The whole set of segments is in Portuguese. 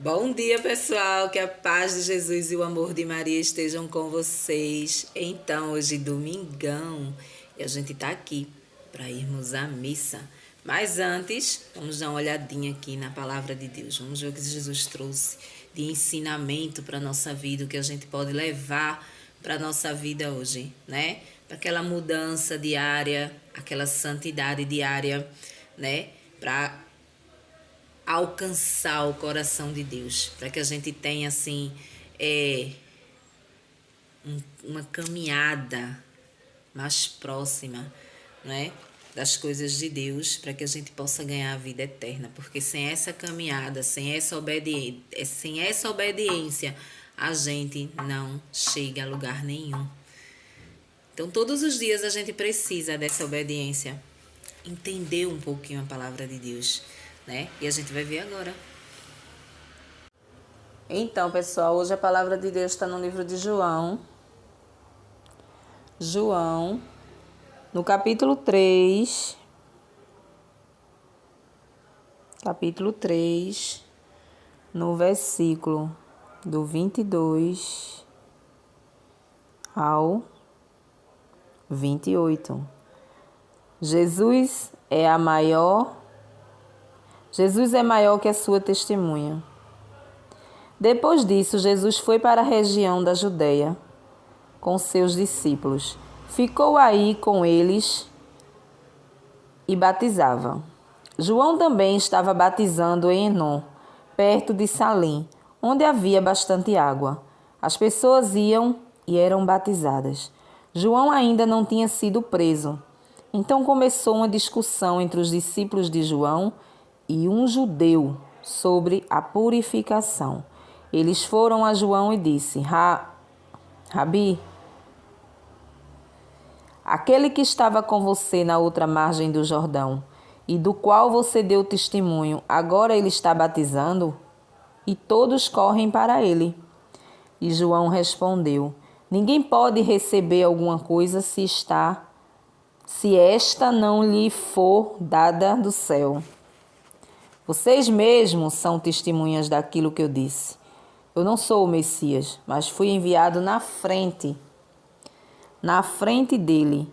Bom dia, pessoal. Que a paz de Jesus e o amor de Maria estejam com vocês. Então, hoje, domingão, e a gente tá aqui para irmos à missa. Mas antes, vamos dar uma olhadinha aqui na palavra de Deus. Vamos ver o que Jesus trouxe de ensinamento para nossa vida, o que a gente pode levar para nossa vida hoje, né? Para aquela mudança diária, aquela santidade diária, né? Para alcançar o coração de Deus, para que a gente tenha assim uma caminhada mais próxima, né, das coisas de Deus, para que a gente possa ganhar a vida eterna, porque sem essa caminhada, sem essa obediência, a gente não chega a lugar nenhum. Então, todos os dias a gente precisa dessa obediência, entender um pouquinho a palavra de Deus, né? E a gente vai ver agora. Então, pessoal, hoje a palavra de Deus está no livro de João. João, no capítulo 3. Capítulo 3, no versículo do 22 ao 28. Jesus é maior que a sua testemunha. Depois disso, Jesus foi para a região da Judéia com seus discípulos. Ficou aí com eles e batizava. João também estava batizando em Enom, perto de Salim, onde havia bastante água. As pessoas iam e eram batizadas. João ainda não tinha sido preso. Então começou uma discussão entre os discípulos de João e um judeu sobre a purificação. Eles foram a João e disse: Rabi, aquele que estava com você na outra margem do Jordão e do qual você deu testemunho, agora ele está batizando? E todos correm para ele. E João respondeu: Ninguém pode receber alguma coisa se esta não lhe for dada do céu. Vocês mesmos são testemunhas daquilo que eu disse. Eu não sou o Messias, mas fui enviado na frente dele.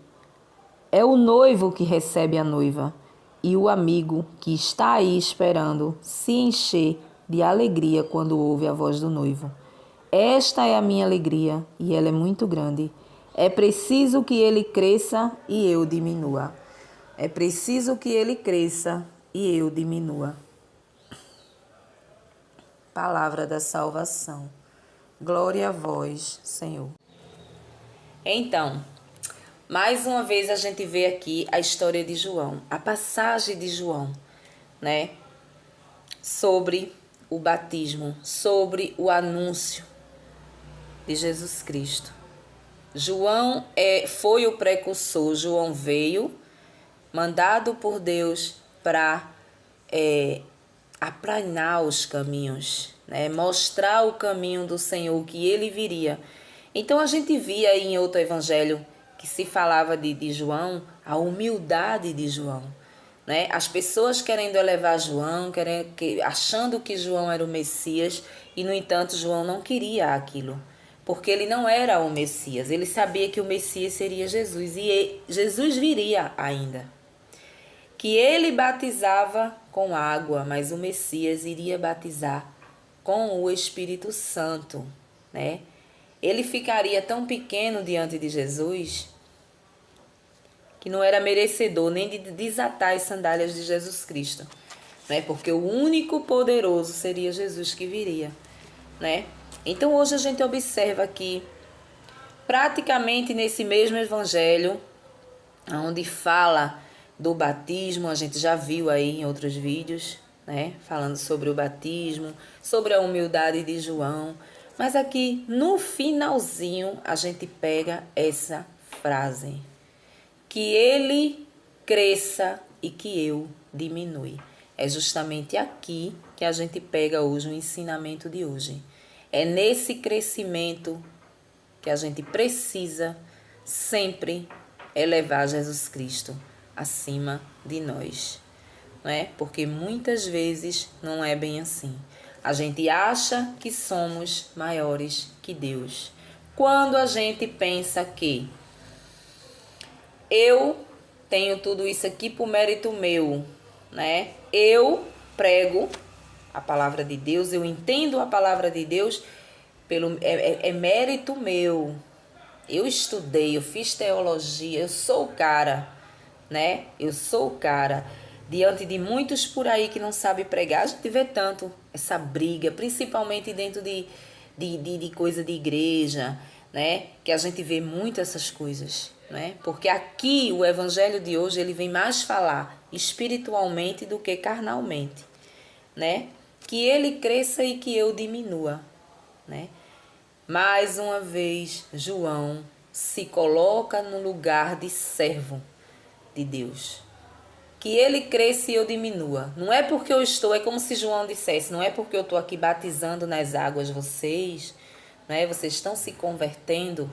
É o noivo que recebe a noiva, e o amigo que está aí esperando se encher de alegria quando ouve a voz do noivo. Esta é a minha alegria, e ela é muito grande. É preciso que ele cresça e eu diminua. É preciso que ele cresça e eu diminua. Palavra da salvação. Glória a vós, Senhor. Então, mais uma vez a gente vê aqui a história de João, a passagem de João, né? Sobre o batismo, sobre o anúncio de Jesus Cristo. João foi o precursor. João veio, mandado por Deus para aplanar os caminhos, né? Mostrar o caminho do Senhor, que ele viria. Então a gente via aí em outro evangelho que se falava de João, a humildade de João, né? As pessoas querendo elevar João, achando que João era o Messias, e no entanto João não queria aquilo, porque ele não era o Messias. Ele sabia que o Messias seria Jesus, e Jesus viria ainda. Que ele batizava com água, mas o Messias iria batizar com o Espírito Santo, né? Ele ficaria tão pequeno diante de Jesus que não era merecedor nem de desatar as sandálias de Jesus Cristo, né? Porque o único poderoso seria Jesus que viria, né? Então hoje a gente observa aqui, praticamente nesse mesmo evangelho, onde fala do batismo, a gente já viu aí em outros vídeos, né? Falando sobre o batismo, sobre a humildade de João. Mas aqui no finalzinho a gente pega essa frase: que ele cresça e que eu diminui. É justamente aqui que a gente pega hoje o ensinamento de hoje. É nesse crescimento que a gente precisa sempre elevar Jesus Cristo acima de nós, não é? Porque muitas vezes não é bem assim. A gente acha que somos maiores que Deus. Quando a gente pensa que eu tenho tudo isso aqui por mérito meu, né? Eu prego a palavra de Deus, eu entendo a palavra de Deus, é mérito meu. Eu estudei, eu fiz teologia, eu sou o cara, né? Eu sou o cara. Diante de muitos por aí que não sabem pregar, a gente vê tanto essa briga, principalmente dentro de coisa de igreja, né? Que a gente vê muito essas coisas, né? Porque aqui o evangelho de hoje ele vem mais falar espiritualmente do que carnalmente, né? Que ele cresça e que eu diminua, né? Mais uma vez, João se coloca no lugar de servo de Deus. Que ele cresça e eu diminua. Não é porque eu estou, é como se João dissesse, não é porque eu estou aqui batizando nas águas vocês, né? Vocês estão se convertendo,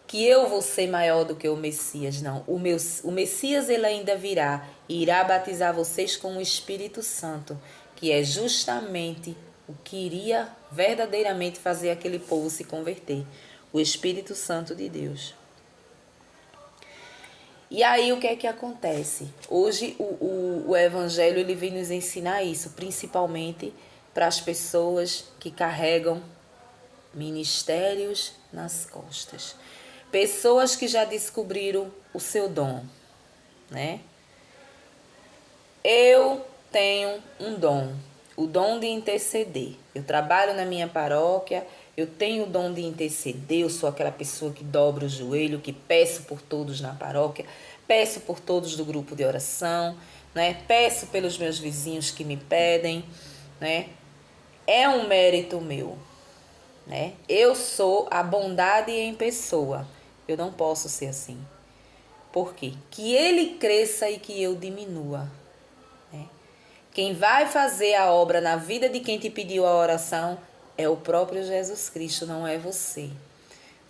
que eu vou ser maior do que o Messias. Não, o Messias ele ainda virá e irá batizar vocês com o Espírito Santo, que é justamente o que iria verdadeiramente fazer aquele povo se converter. O Espírito Santo de Deus. E aí o que é que acontece? Hoje o Evangelho ele vem nos ensinar isso, principalmente para as pessoas que carregam ministérios nas costas. Pessoas que já descobriram o seu dom, né? Eu tenho um dom, o dom de interceder. Eu trabalho na minha paróquia, eu tenho o dom de interceder, eu sou aquela pessoa que dobra o joelho, que peço por todos na paróquia, peço por todos do grupo de oração, né? Peço pelos meus vizinhos que me pedem, né? É um mérito meu, né? Eu sou a bondade em pessoa. Eu não posso ser assim. Por quê? Que ele cresça e que eu diminua. Quem vai fazer a obra na vida de quem te pediu a oração é o próprio Jesus Cristo, não é você.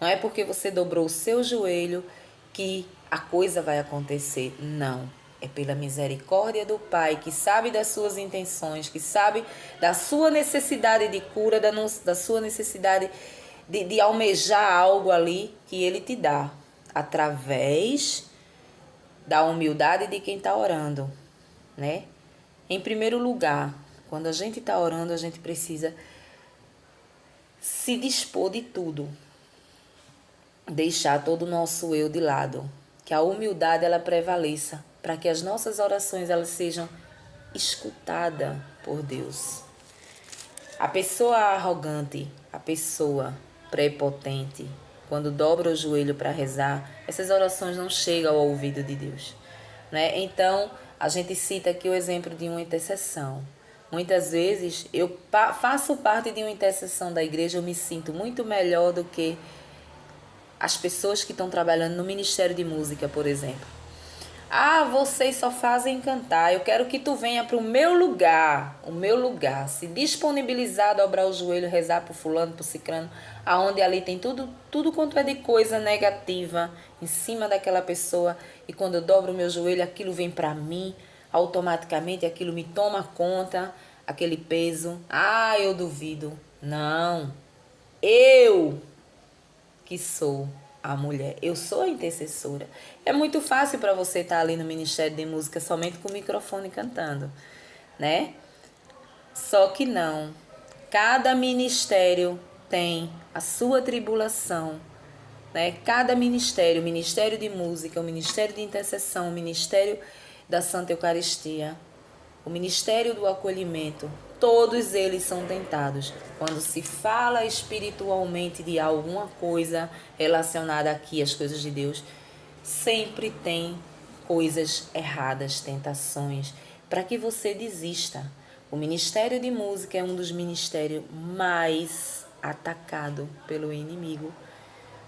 Não é porque você dobrou o seu joelho que a coisa vai acontecer. Não. É pela misericórdia do Pai, que sabe das suas intenções, que sabe da sua necessidade de cura, da sua necessidade de almejar algo ali, que Ele te dá. Através da humildade de quem está orando, né? Em primeiro lugar, quando a gente está orando, a gente precisa se dispor de tudo. Deixar todo o nosso eu de lado. Que a humildade ela prevaleça. Para que as nossas orações elas sejam escutadas por Deus. A pessoa arrogante, a pessoa prepotente, quando dobra o joelho para rezar, essas orações não chegam ao ouvido de Deus, né? Então, a gente cita aqui o exemplo de uma intercessão. Muitas vezes eu faço parte de uma intercessão da igreja, eu me sinto muito melhor do que as pessoas que estão trabalhando no Ministério de Música, por exemplo. Ah, vocês só fazem cantar. Eu quero que tu venha para o meu lugar, se disponibilizar, dobrar o joelho, rezar por fulano, por cicrano, aonde ali tem tudo quanto é de coisa negativa em cima daquela pessoa. E quando eu dobro o meu joelho, aquilo vem para mim, automaticamente aquilo me toma conta, aquele peso. Ah, eu duvido. Não. Eu que sou a mulher, eu sou a intercessora. É muito fácil para você estar ali no Ministério de Música somente com o microfone cantando, né? Só que não. Cada ministério tem a sua tribulação, né? Cada ministério, o Ministério de Música, o Ministério de Intercessão, o Ministério da Santa Eucaristia, o Ministério do Acolhimento, todos eles são tentados. Quando se fala espiritualmente de alguma coisa relacionada aqui às coisas de Deus, sempre tem coisas erradas, tentações, para que você desista. O Ministério de Música é um dos ministérios mais atacados pelo inimigo.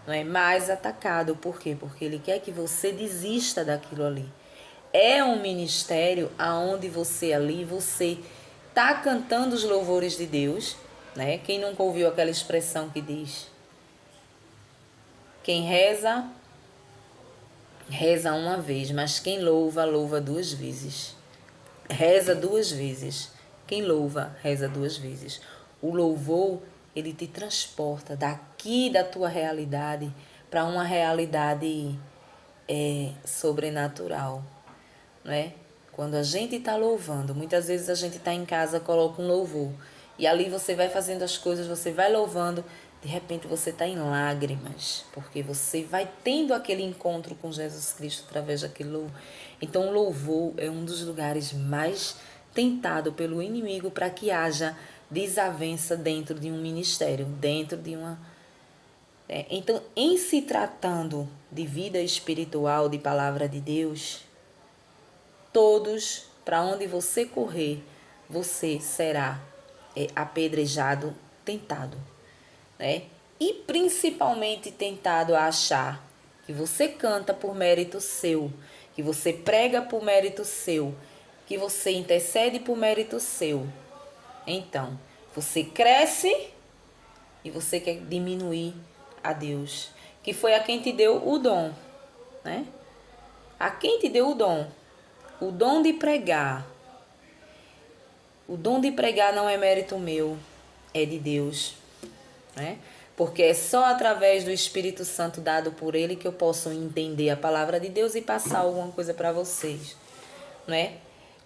Não é mais atacado, por quê? Porque ele quer que você desista daquilo ali. É um ministério aonde você tá cantando os louvores de Deus, né? Quem nunca ouviu aquela expressão que diz: quem reza, reza uma vez, mas quem louva, louva duas vezes. Reza duas vezes. Quem louva, reza 2 vezes. O louvor, ele te transporta daqui da tua realidade para uma realidade sobrenatural, né? Quando a gente está louvando, muitas vezes a gente está em casa, coloca um louvor, e ali você vai fazendo as coisas, você vai louvando, de repente você está em lágrimas, porque você vai tendo aquele encontro com Jesus Cristo através daquele louvor. Então o louvor é um dos lugares mais tentado pelo inimigo para que haja desavença dentro de um ministério, dentro de uma... Então, em se tratando de vida espiritual, de palavra de Deus, todos, para onde você correr, você será apedrejado, tentado, né? E principalmente tentado a achar que você canta por mérito seu, que você prega por mérito seu, que você intercede por mérito seu. Então, você cresce e você quer diminuir a Deus, que foi a quem te deu o dom, né? A quem te deu o dom de pregar. O dom de pregar não é mérito meu, é de Deus, né? Porque é só através do Espírito Santo dado por Ele que eu posso entender a palavra de Deus e passar alguma coisa para vocês, né?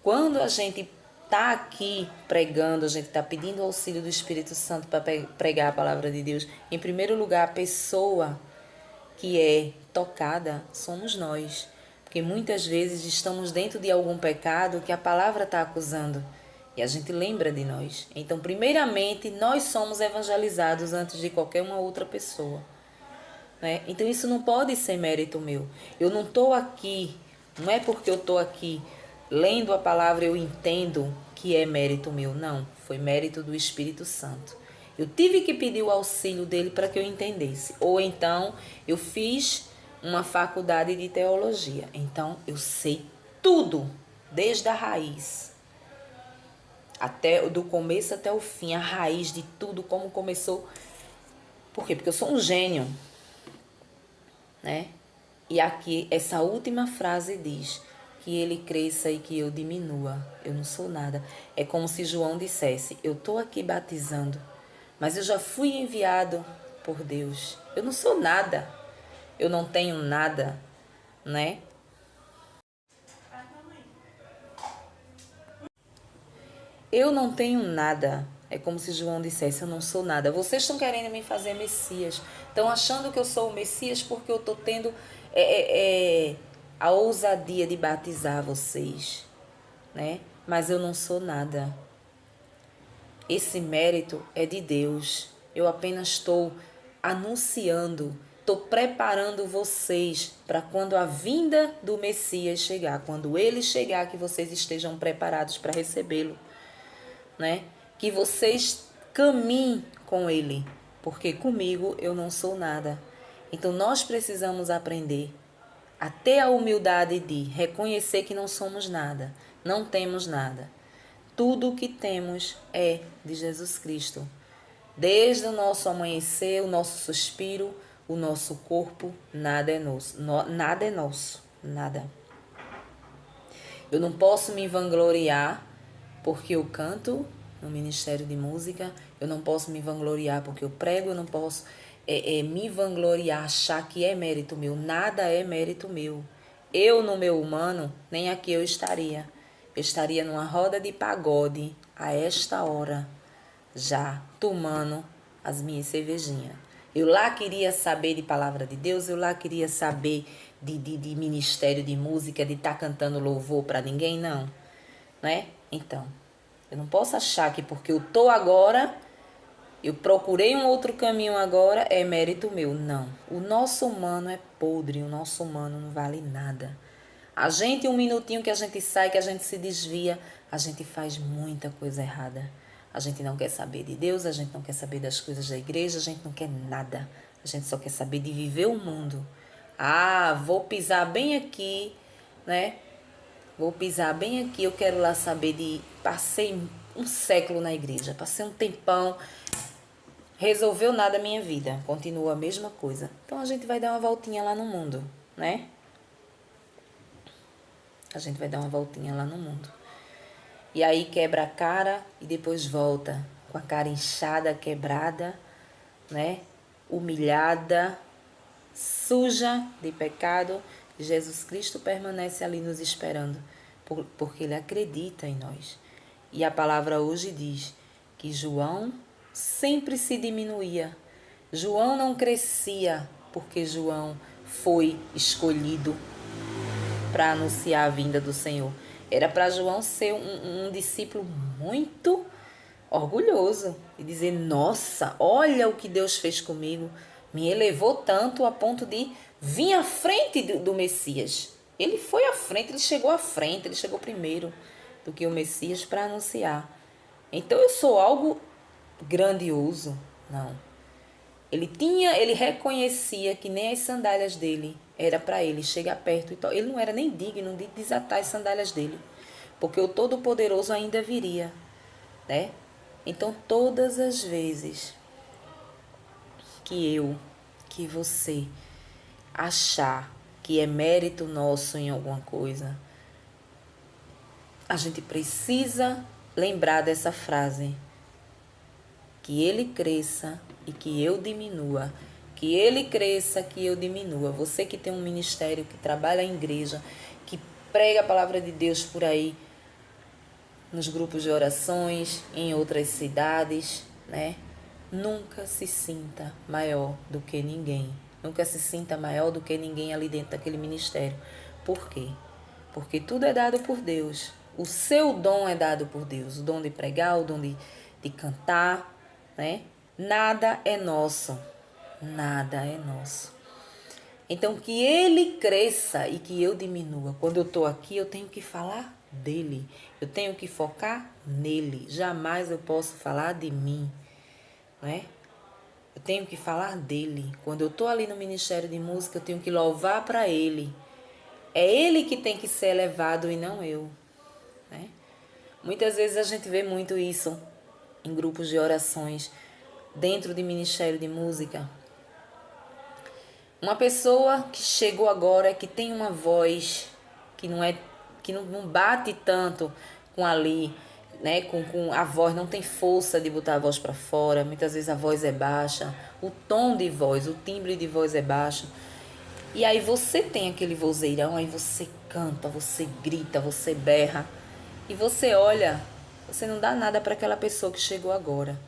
Quando a gente está aqui pregando, a gente está pedindo o auxílio do Espírito Santo para pregar a palavra de Deus, em primeiro lugar, a pessoa que é tocada somos nós. Porque muitas vezes estamos dentro de algum pecado que a palavra está acusando. E a gente lembra de nós. Então, primeiramente, nós somos evangelizados antes de qualquer uma outra pessoa, né? Então, isso não pode ser mérito meu. Eu não estou aqui, não é porque eu estou aqui lendo a palavra, eu entendo que é mérito meu. Não, foi mérito do Espírito Santo. Eu tive que pedir o auxílio dele para que eu entendesse. Ou então, eu fiz uma faculdade de teologia. Então, eu sei tudo, desde a raiz. Até do começo até o fim, a raiz de tudo, como começou. Por quê? Porque eu sou um gênio, né? E aqui, essa última frase diz que ele cresça e que eu diminua. Eu não sou nada. É como se João dissesse, eu estou aqui batizando, mas eu já fui enviado por Deus. Eu não sou nada. Eu não tenho nada, né? Eu não tenho nada. É como se João dissesse, eu não sou nada. Vocês estão querendo me fazer Messias. Estão achando que eu sou o Messias porque eu estou tendo a ousadia de batizar vocês, né? Mas eu não sou nada. Esse mérito é de Deus. Eu apenas estou anunciando, estou preparando vocês para quando a vinda do Messias chegar, quando ele chegar, que vocês estejam preparados para recebê-lo, né? Que vocês caminhem com ele, porque comigo eu não sou nada. Então nós precisamos aprender a ter a humildade de reconhecer que não somos nada, não temos nada. Tudo o que temos é de Jesus Cristo. Desde o nosso amanhecer, o nosso suspiro, o nosso corpo, nada é nosso. Nada é nosso. Nada. Eu não posso me vangloriar porque eu canto no Ministério de Música. Eu não posso me vangloriar porque eu prego. Eu não posso me vangloriar, achar que é mérito meu. Nada é mérito meu. Eu, no meu humano, nem aqui eu estaria. Eu estaria numa roda de pagode a esta hora, já tomando as minhas cervejinhas. Eu lá queria saber de palavra de Deus, eu lá queria saber de ministério de música, de estar cantando louvor para ninguém, não. Né? Então, eu não posso achar que porque eu tô agora, eu procurei um outro caminho agora, é mérito meu. Não. O nosso humano é podre, o nosso humano não vale nada. A gente, um minutinho que a gente sai, que a gente se desvia, a gente faz muita coisa errada. A gente não quer saber de Deus, a gente não quer saber das coisas da igreja, a gente não quer nada. A gente só quer saber de viver o mundo. Ah, vou pisar bem aqui, né? Vou pisar bem aqui, eu quero lá saber de... Passei um século na igreja, passei um tempão, resolveu nada a minha vida, continua a mesma coisa. Então a gente vai dar uma voltinha lá no mundo, né? A gente vai dar uma voltinha lá no mundo. E aí quebra a cara e depois volta com a cara inchada, quebrada, né? Humilhada, suja de pecado. Jesus Cristo permanece ali nos esperando, porque ele acredita em nós. E a palavra hoje diz que João sempre se diminuía. João não crescia porque João foi escolhido para anunciar a vinda do Senhor. Era para João ser um discípulo muito orgulhoso e dizer: nossa, olha o que Deus fez comigo. Me elevou tanto a ponto de vir à frente do Messias. Ele foi à frente, ele chegou à frente, ele chegou primeiro do que o Messias para anunciar. Então eu sou algo grandioso? Não. Ele reconhecia que nem as sandálias dele era para ele chegar perto. Então, ele não era nem digno de desatar as sandálias dele, porque o Todo-Poderoso ainda viria, né? Então, todas as vezes que você achar que é mérito nosso em alguma coisa, a gente precisa lembrar dessa frase: que ele cresça e que eu diminua. Que ele cresça, que eu diminua. Você que tem um ministério, que trabalha em igreja, que prega a palavra de Deus por aí, nos grupos de orações, em outras cidades, né? Nunca se sinta maior do que ninguém. Nunca se sinta maior do que ninguém ali dentro daquele ministério. Por quê? Porque tudo é dado por Deus. O seu dom é dado por Deus. O dom de pregar, o dom de cantar, né? Nada é nosso. Nada é nosso. Então, que ele cresça e que eu diminua. Quando eu estou aqui, eu tenho que falar dele. Eu tenho que focar nele. Jamais eu posso falar de mim, né? Eu tenho que falar dele. Quando eu estou ali no Ministério de Música, eu tenho que louvar para ele. É ele que tem que ser elevado e não eu, né? Muitas vezes a gente vê muito isso em grupos de orações, dentro de Ministério de Música. Uma pessoa que chegou agora, que tem uma voz que não bate tanto com ali, né? Com a voz, não tem força de botar a voz para fora. Muitas vezes a voz é baixa, o tom de voz, o timbre de voz é baixo. E aí você tem aquele vozeirão, aí você canta, você grita, você berra. E você olha, você não dá nada para aquela pessoa que chegou agora.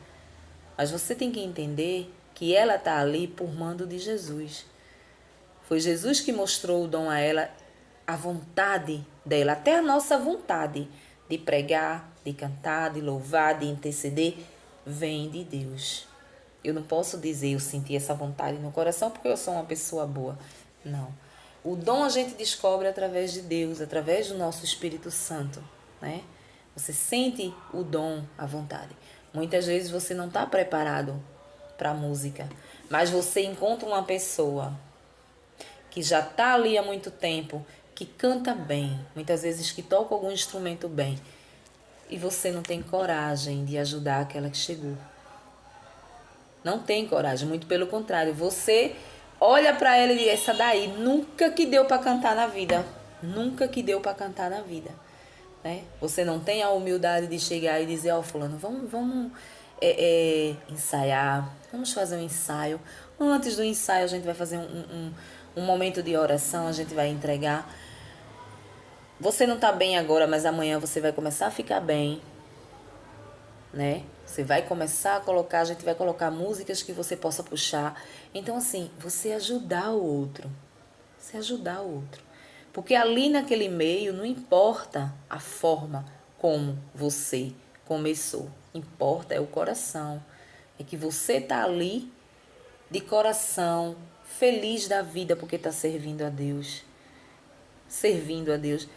Mas você tem que entender que ela está ali por mando de Jesus. Foi Jesus que mostrou o dom a ela, a vontade dela, até a nossa vontade de pregar, de cantar, de louvar, de interceder, vem de Deus. Eu não posso dizer eu senti essa vontade no coração porque eu sou uma pessoa boa. Não. O dom a gente descobre através de Deus, através do nosso Espírito Santo, né? Você sente o dom, a vontade. Muitas vezes você não está preparado para a música, mas você encontra uma pessoa que já está ali há muito tempo, que canta bem, muitas vezes que toca algum instrumento bem, e você não tem coragem de ajudar aquela que chegou. Não tem coragem, muito pelo contrário. Você olha para ela e diz: essa daí nunca que deu para cantar na vida. Nunca que deu para cantar na vida. Né? Você não tem a humildade de chegar e dizer: ó, fulano, vamos ensaiar. Vamos fazer um ensaio. Antes do ensaio a gente vai fazer um momento de oração, a gente vai entregar. Você não está bem agora, mas amanhã você vai começar a ficar bem, né? Você vai começar a colocar, a gente vai colocar músicas que você possa puxar. Então, assim, você ajudar o outro. Você ajudar o outro. Porque ali naquele meio não importa a forma como você começou. Importa é o coração. É que você tá ali de coração, feliz da vida porque está servindo a Deus. Servindo a Deus.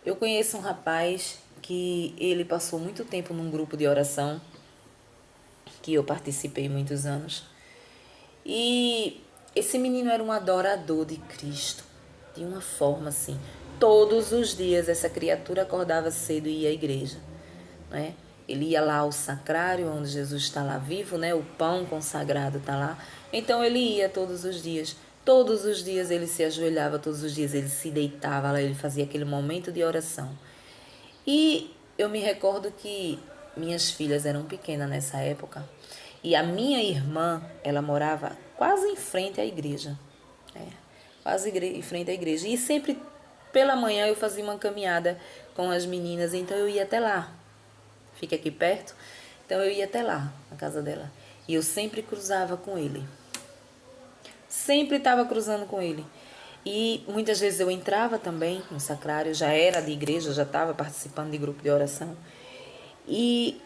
Eu conheço um rapaz que ele passou muito tempo num grupo de oração, que eu participei muitos anos. E esse menino era um adorador de Cristo, de uma forma assim. Todos os dias essa criatura acordava cedo e ia à igreja, né? Ele ia lá ao sacrário, onde Jesus está lá vivo, né? O pão consagrado está lá. Então ele ia todos os dias. Todos os dias ele se ajoelhava, todos os dias ele se deitava lá, ele fazia aquele momento de oração. E eu me recordo que minhas filhas eram pequenas nessa época e a minha irmã, ela morava quase em frente à igreja, quase em frente à igreja. E sempre pela manhã eu fazia uma caminhada com as meninas, então eu ia até lá. Fica aqui perto, então eu ia até lá, na casa dela. E eu sempre cruzava com ele. Sempre estava cruzando com ele. E muitas vezes eu entrava também no sacrário, já era de igreja, já estava participando de grupo de oração. E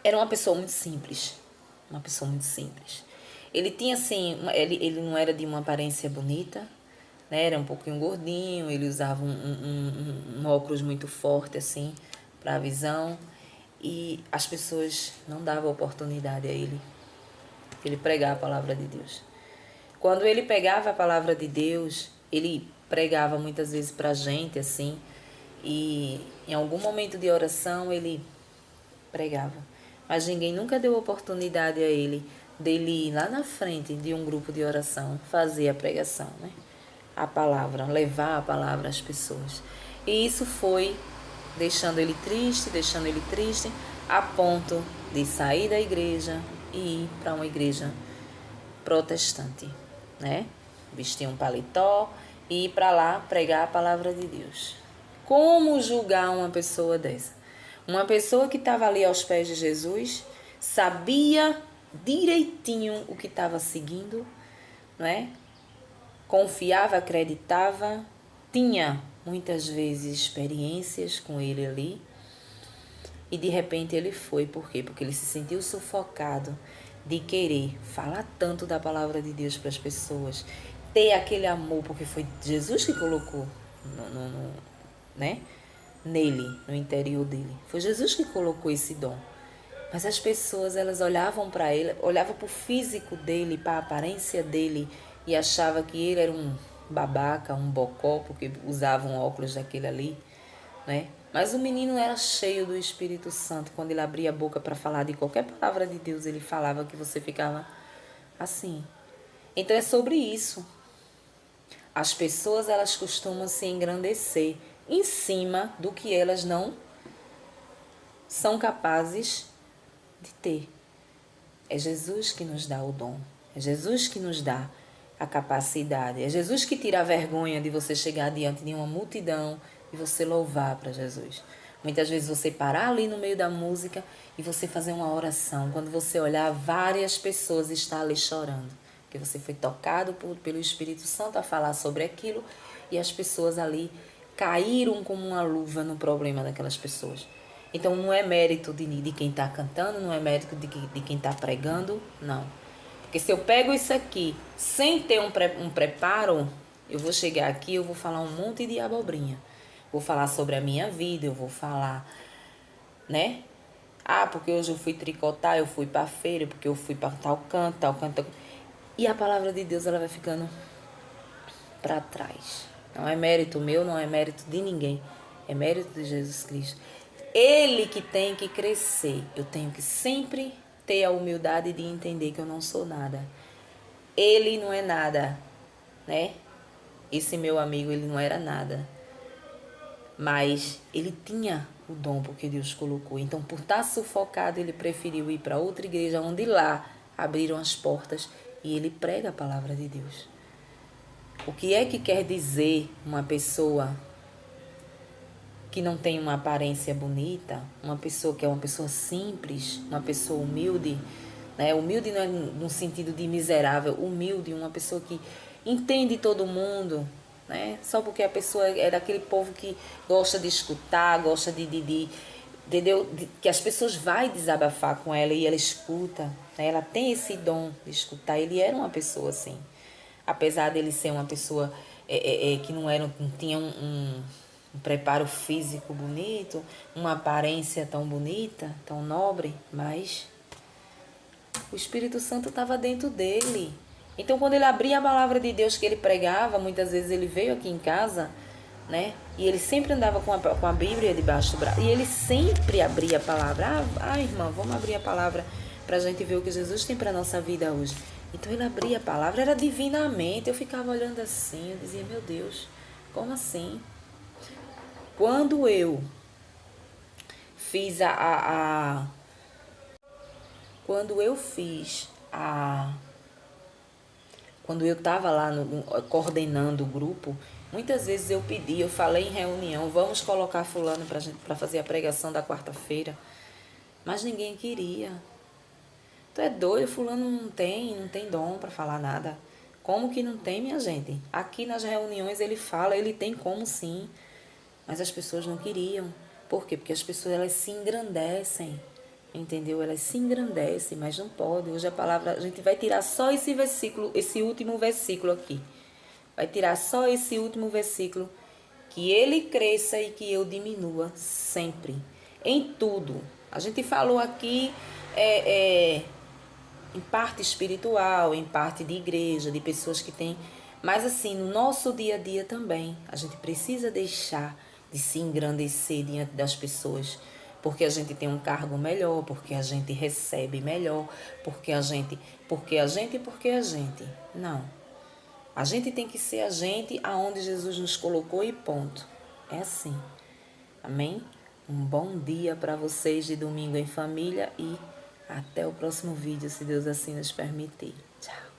era uma pessoa muito simples. Uma pessoa muito simples. Ele tinha assim, ele não era de uma aparência bonita, né? Era um pouquinho gordinho, ele usava um óculos muito forte assim, para a visão. E as pessoas não davam oportunidade a ele. Ele pregava a palavra de Deus. Quando ele pegava a palavra de Deus, ele pregava muitas vezes pra gente, assim, e em algum momento de oração ele pregava. Mas ninguém nunca deu oportunidade a ele dele ir lá na frente de um grupo de oração fazer a pregação, né? A palavra, levar a palavra às pessoas. E isso foi deixando ele triste, a ponto de sair da igreja e ir para uma igreja protestante, né? Vestir um paletó e ir para lá pregar a palavra de Deus. Como julgar uma pessoa dessa? Uma pessoa que estava ali aos pés de Jesus, sabia direitinho o que estava seguindo, né? Confiava, acreditava, tinha muitas vezes experiências com ele ali. E de repente ele foi, por quê? Porque ele se sentiu sufocado de querer falar tanto da palavra de Deus para as pessoas, ter aquele amor, porque foi Jesus que colocou né? Nele, no interior dele. Foi Jesus que colocou esse dom. Mas as pessoas, elas olhavam para ele, olhavam para o físico dele, para a aparência dele e achavam que ele era um babaca, um bocó, porque usava um óculos daquele ali, né? Mas o menino era cheio do Espírito Santo. Quando ele abria a boca para falar de qualquer palavra de Deus, ele falava que você ficava assim. Então é sobre isso. As pessoas, elas costumam se engrandecer em cima do que elas não são capazes de ter. É Jesus que nos dá o dom. É Jesus que nos dá a capacidade. É Jesus que tira a vergonha de você chegar diante de uma multidão e você louvar para Jesus. Muitas vezes você parar ali no meio da música e você fazer uma oração. Quando você olhar, várias pessoas estão ali chorando. Porque você foi tocado pelo Espírito Santo a falar sobre aquilo e as pessoas ali caíram como uma luva no problema daquelas pessoas. Então não é mérito de quem está cantando, não é mérito de quem está pregando, não. Porque se eu pego isso aqui sem ter um preparo, eu vou chegar aqui, eu vou falar um monte de abobrinha. Vou falar sobre a minha vida, eu vou falar, né? Ah, porque hoje eu fui tricotar, eu fui para a feira, porque eu fui para tal canto, tal canto. E a palavra de Deus, ela vai ficando para trás. Não é mérito meu, não é mérito de ninguém. É mérito de Jesus Cristo. Ele que tem que crescer. Eu tenho que sempre ter a humildade de entender que eu não sou nada. Ele não é nada, né? Esse meu amigo, ele não era nada. Mas ele tinha o dom porque Deus colocou. Então, por estar sufocado, ele preferiu ir para outra igreja, onde lá abriram as portas e ele prega a palavra de Deus. O que é que quer dizer uma pessoa que não tem uma aparência bonita, uma pessoa que é uma pessoa simples, uma pessoa humilde, né? Humilde não é no sentido de miserável, humilde, uma pessoa que entende todo mundo, né? Só porque a pessoa é daquele povo que gosta de escutar, gosta entendeu? Que as pessoas vai desabafar com ela e ela escuta, né? Ela tem esse dom de escutar. Ele era uma pessoa assim, apesar dele ser uma pessoa que não tinha um preparo físico bonito, uma aparência tão bonita, tão nobre, mas o Espírito Santo estava dentro dele. Então, quando ele abria a palavra de Deus que ele pregava, muitas vezes ele veio aqui em casa, né? E ele sempre andava com a Bíblia debaixo do braço. E ele sempre abria a palavra. Irmã, vamos abrir a palavra para a gente ver o que Jesus tem para a nossa vida hoje. Então, ele abria a palavra, era divinamente. Eu ficava olhando assim, eu dizia, meu Deus, como assim? Quando eu fiz quando eu fiz quando eu estava lá coordenando o grupo, muitas vezes eu pedi, eu falei em reunião, vamos colocar fulano para fazer a pregação da quarta-feira, mas ninguém queria. Tu é doido, fulano não tem dom para falar nada. Como que não tem, minha gente? Aqui nas reuniões ele fala, ele tem como sim, mas as pessoas não queriam. Por quê? Porque as pessoas elas se engrandecem, entendeu? Elas se engrandecem, mas não pode. Hoje a palavra, a gente vai tirar só esse versículo, esse último versículo aqui. Vai tirar só esse último versículo, que ele cresça e que eu diminua sempre, em tudo. A gente falou aqui em parte espiritual, em parte de igreja, de pessoas que têm. Mas assim, no nosso dia a dia também, a gente precisa deixar de se engrandecer diante das pessoas, porque a gente tem um cargo melhor, porque a gente recebe melhor, porque a gente. Não. A gente tem que ser a gente aonde Jesus nos colocou e ponto. É assim. Amém? Um bom dia para vocês de domingo em família e até o próximo vídeo, se Deus assim nos permitir. Tchau.